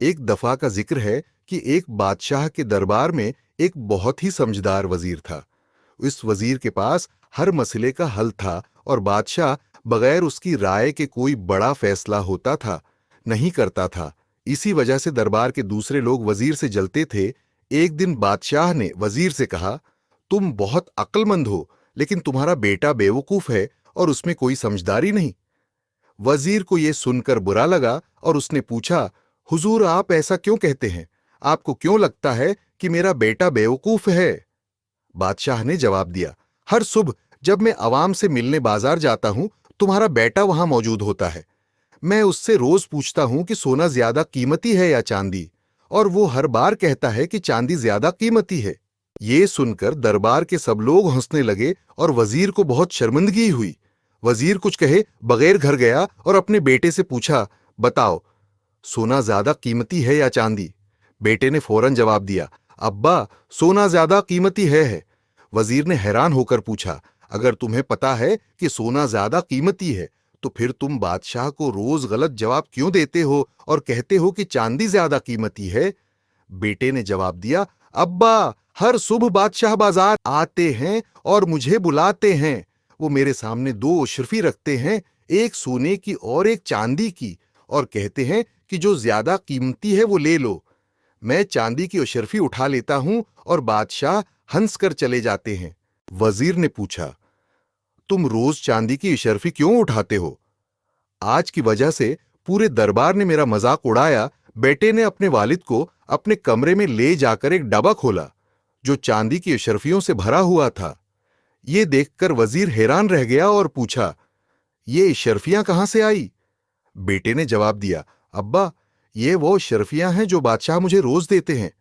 एक दफा का जिक्र है कि एक बादशाह के दरबार में एक बहुत ही समझदार वजीर था। इस वजीर के पास हर मसले का हल था और बादशाह बगैर उसकी राय के कोई बड़ा फैसला होता था नहीं करता था। इसी वजह से दरबार के दूसरे लोग वजीर से जलते थे। एक दिन बादशाह ने वजीर से कहा, तुम बहुत अक्लमंद हो, लेकिन तुम्हारा बेटा बेवकूफ है और उसमें कोई समझदारी नहीं। वजीर को यह सुनकर बुरा लगा और उसने पूछा, हुजूर आप ऐसा क्यों कहते हैं? आपको क्यों लगता है कि मेरा बेटा बेवकूफ है? बादशाह ने जवाब दिया, हर सुबह जब मैं अवाम से मिलने बाजार जाता हूं, तुम्हारा बेटा वहां मौजूद होता है। मैं उससे रोज पूछता हूं कि सोना ज्यादा कीमती है या चांदी, और वो हर बार कहता है कि चांदी ज्यादा कीमती है। ये सुनकर दरबार के सब लोग हंसने लगे और वजीर को बहुत शर्मिंदगी हुई। वजीर कुछ कहे बगैर घर गया और अपने बेटे से पूछा, बताओ, सोना ज्यादा कीमती है या चांदी? बेटे ने फौरन जवाब दिया, अब्बा, सोना ज्यादा कीमती है। वजीर ने हैरान होकर पूछा, अगर तुम्हें पता है कि सोना ज्यादा कीमती है, तो फिर तुम बादशाह को रोज गलत जवाब क्यों देते हो और कहते हो कि चांदी ज्यादा कीमती है? बेटे ने जवाब दिया, अब्बा, हर सुबह बादशाह बाजार आते हैं और मुझे बुलाते हैं। वो मेरे सामने दो अशरफी रखते हैं, एक सोने की और एक चांदी की, और कहते हैं कि जो ज्यादा कीमती है वो ले लो। मैं चांदी की अशरफी उठा लेता हूं और बादशाह हंस कर चले जाते हैं। वजीर ने पूछा, तुम रोज चांदी की अशरफी क्यों उठाते हो? आज की वजह से पूरे दरबार ने मेरा मजाक उड़ाया। बेटे ने अपने वालिद को अपने कमरे में ले जाकर एक डब्बा खोला जो चांदी की अशरफियों से भरा हुआ था। ये देखकर वजीर हैरान रह गया और पूछा, ये अशरफियां कहां से आई? बेटे ने जवाब दिया, अब्बा, ये वो अशरफियां हैं जो बादशाह मुझे रोज देते हैं।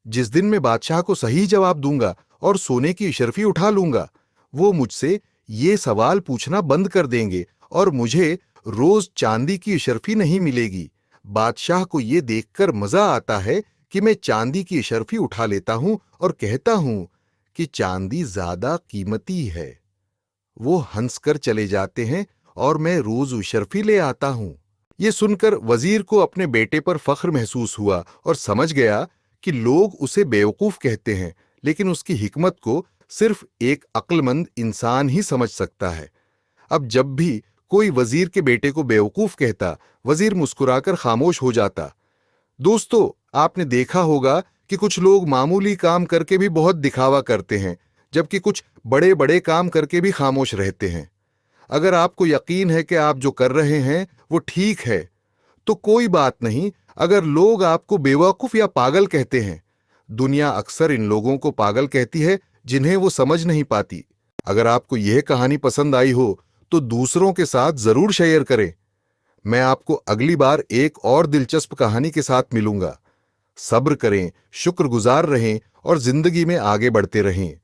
जिस दिन मैं बादशाह को सही जवाब दूंगा और सोने की अशरफी उठा लूंगा, वो मुझसे ये सवाल पूछना बंद कर देंगे और मुझे रोज चांदी की अशरफी नहीं मिलेगी। बादशाह को ये देखकर मजा आता है कि मैं चांदी की अशरफी उठा लेता हूं और कहता हूं कि चांदी ज्यादा कीमती है। वो हंसकर चले जाते हैं और मैं रोज अशरफी ले आता हूं। ये सुनकर वजीर को अपने बेटे पर फख्र महसूस हुआ और समझ गया कि लोग उसे बेवकूफ कहते हैं, लेकिन उसकी हिकमत को सिर्फ एक अक्लमंद इंसान ही समझ सकता है। अब जब भी कोई वजीर के बेटे को बेवकूफ कहता, वजीर मुस्कुराकर खामोश हो जाता। दोस्तों, आपने देखा होगा कि कुछ लोग मामूली काम करके भी बहुत दिखावा करते हैं, जबकि कुछ बड़े बड़े काम करके भी खामोश रहते हैं। अगर आपको यकीन है कि आप जो कर रहे हैं वो ठीक है, तो कोई बात नहीं अगर लोग आपको बेवकूफ या पागल कहते हैं। दुनिया अक्सर इन लोगों को पागल कहती है जिन्हें वो समझ नहीं पाती। अगर आपको यह कहानी पसंद आई हो तो दूसरों के साथ जरूर शेयर करें। मैं आपको अगली बार एक और दिलचस्प कहानी के साथ मिलूंगा। सब्र करें, शुक्रगुजार रहें और जिंदगी में आगे बढ़ते रहें।